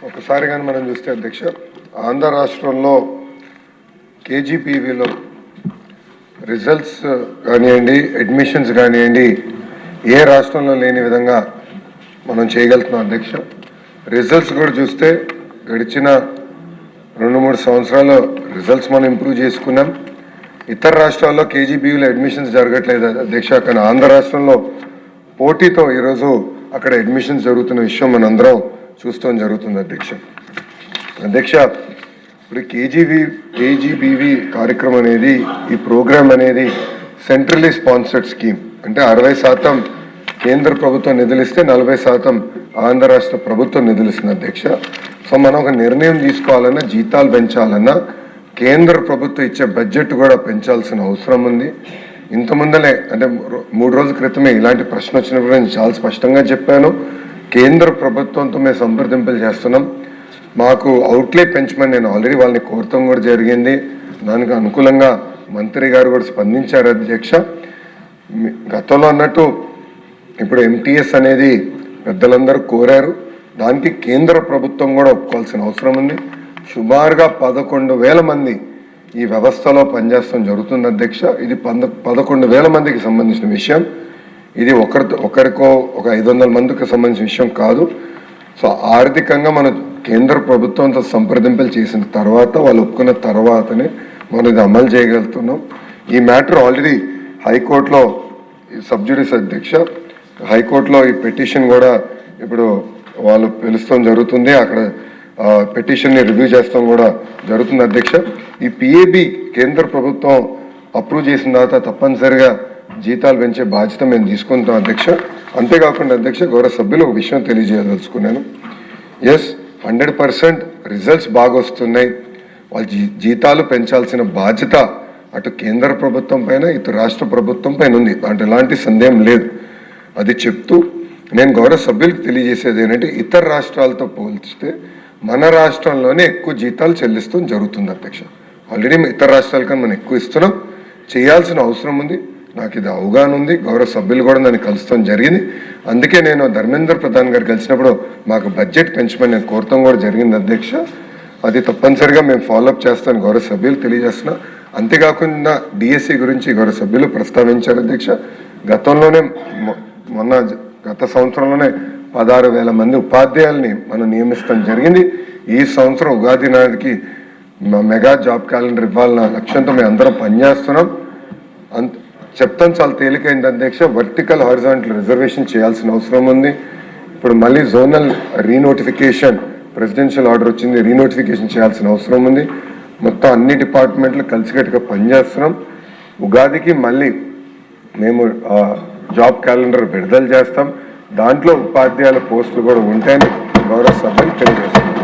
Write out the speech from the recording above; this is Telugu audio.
ఒకసారి కానీ మనం చూస్తే అధ్యక్ష ఆంధ్ర రాష్ట్రంలో కేజీపీవీలో రిజల్ట్స్ కానివ్వండి, అడ్మిషన్స్ కానివ్వండి, ఏ రాష్ట్రంలో లేని విధంగా మనం చేయగలుగుతున్నాం అధ్యక్ష. రిజల్ట్స్ కూడా చూస్తే గడిచిన 2-3 సంవత్సరాలు రిజల్ట్స్ మనం ఇంప్రూవ్ చేసుకున్నాం. ఇతర రాష్ట్రాల్లో కేజీబీవీలో అడ్మిషన్స్ జరగట్లేదు అధ్యక్ష, కానీ ఆంధ్ర రాష్ట్రంలో పోటీతో ఈరోజు అక్కడ అడ్మిషన్స్ జరుగుతున్న విషయం మనందరం చూస్తాం జరుగుతుంది అధ్యక్ష. ఇప్పుడు కేజీబీవీ కార్యక్రమం అనేది, ఈ ప్రోగ్రామ్ అనేది సెంట్రలీ స్పాన్సర్డ్ స్కీమ్. అంటే 60% కేంద్ర ప్రభుత్వం నిధులిస్తే 40% ఆంధ్ర రాష్ట్ర ప్రభుత్వం నిధులిస్తుంది అధ్యక్ష. సో మనం ఒక నిర్ణయం తీసుకోవాలన్నా, జీతాలు పెంచాలన్నా కేంద్ర ప్రభుత్వం ఇచ్చే బడ్జెట్ కూడా పెంచాల్సిన అవసరం ఉంది. ఇంత ముందలే అంటే 3 రోజుల క్రితమే ఇలాంటి ప్రశ్న వచ్చినప్పుడు నేను చాలా స్పష్టంగా చెప్పాను. కేంద్ర ప్రభుత్వంతో మేము సంప్రదింపులు చేస్తున్నాం. మాకు అవుట్లే పెంచమని నేను ఆల్రెడీ వాళ్ళని కోరటం కూడా జరిగింది. దానికి అనుకూలంగా మంత్రి గారు కూడా స్పందించారు అధ్యక్ష. గతంలో అన్నట్టు ఇప్పుడు ఎంటీఎస్ అనేది పెద్దలందరూ కోరారు. దానికి కేంద్ర ప్రభుత్వం కూడా ఒప్పుకోవాల్సిన అవసరం ఉంది. సుమారుగా 11,000 మంది ఈ వ్యవస్థలో పనిచేస్తాం జరుగుతుంది అధ్యక్ష. ఇది 11,000 మందికి సంబంధించిన విషయం. ఇది ఒకరికో ఒక 500 మందికి సంబంధించిన విషయం కాదు. సో ఆర్థికంగా మన కేంద్ర ప్రభుత్వంతో సంప్రదింపులు చేసిన తర్వాత, వాళ్ళు ఒప్పుకున్న తర్వాతనే మనం ఇది అమలు చేయగలుగుతున్నాం. ఈ మ్యాటర్ ఆల్రెడీ హైకోర్టులో సబ్జుడిస్ అధ్యక్ష, హైకోర్టులో ఈ పిటిషన్ కూడా ఇప్పుడు వాళ్ళు పిలుస్తాం జరుగుతుంది. అక్కడ పిటిషన్ని రివ్యూ చేస్తాం కూడా జరుగుతుంది అధ్యక్ష. ఈ పిఏబి కేంద్ర ప్రభుత్వం అప్రూవ్ చేసిన తర్వాత తప్పనిసరిగా జీతాలు పెంచే బాధ్యత మేము తీసుకుంటాం అధ్యక్ష. అంతేకాకుండా అధ్యక్ష, గౌరవ సభ్యులు ఒక విషయం తెలియజేయదలుచుకున్నాను. 100% రిజల్ట్స్ బాగా వస్తున్నాయి. వాళ్ళ జీతాలు పెంచాల్సిన బాధ్యత అటు కేంద్ర ప్రభుత్వం పైన, ఇటు రాష్ట్ర ప్రభుత్వం పైన ఉంది. దాంట్లో ఎలాంటి సందేహం లేదు. అది చెప్తూ నేను గౌరవ సభ్యులకు తెలియజేసేది ఏంటంటే, ఇతర రాష్ట్రాలతో పోల్చితే మన రాష్ట్రంలోనే ఎక్కువ జీతాలు చెల్లిస్తాం జరుగుతుంది అధ్యక్ష. ఆల్రెడీ ఇతర రాష్ట్రాల కన్నా మనం ఎక్కువ ఇస్తున్నాం. చేయాల్సిన అవసరం ఉంది. నాకు ఇది అవగాహన ఉంది. గౌరవ సభ్యులు కూడా నన్ను కలుస్తాం జరిగింది. అందుకే నేను ధర్మేంద్ర ప్రధాన్ గారు కలిసినప్పుడు మాకు బడ్జెట్ పెంచమని నేను కోరటం కూడా జరిగింది అధ్యక్ష. అది తప్పనిసరిగా మేము ఫాలోఅప్ చేస్తాను గౌరవ సభ్యులు తెలియజేస్తున్నా. అంతేకాకుండా డిఎస్సి గురించి గౌరవ సభ్యులు ప్రస్తావించారు అధ్యక్ష. గత సంవత్సరంలోనే 16,000 మంది ఉపాధ్యాయుల్ని మనం నియమిస్తాం జరిగింది. ఈ సంవత్సరం ఉగాది నాటికి మెగా జాబ్ క్యాలెండర్ ఇవ్వాలన్న లక్ష్యంతో మేము అందరం పనిచేస్తున్నాం. చెప్తాను చాలా తేలికైంది అధ్యక్ష. వర్టికల్ హారిజాంటల్ రిజర్వేషన్ చేయాల్సిన అవసరం ఉంది. ఇప్పుడు మళ్ళీ జోనల్ రీనోటిఫికేషన్, ప్రెసిడెన్షియల్ ఆర్డర్ వచ్చింది, రీనోటిఫికేషన్ చేయాల్సిన అవసరం ఉంది. మొత్తం అన్ని డిపార్ట్మెంట్లు కలిసికట్టుగా పనిచేస్తున్నాం. ఉగాదికి మళ్ళీ మేము జాబ్ క్యాలెండర్ విడుదల చేస్తాం. దాంట్లో ఉపాధ్యాయుల పోస్టులు కూడా ఉంటాయని గౌరవ సభ్యులు తెలియజేస్తున్నాం.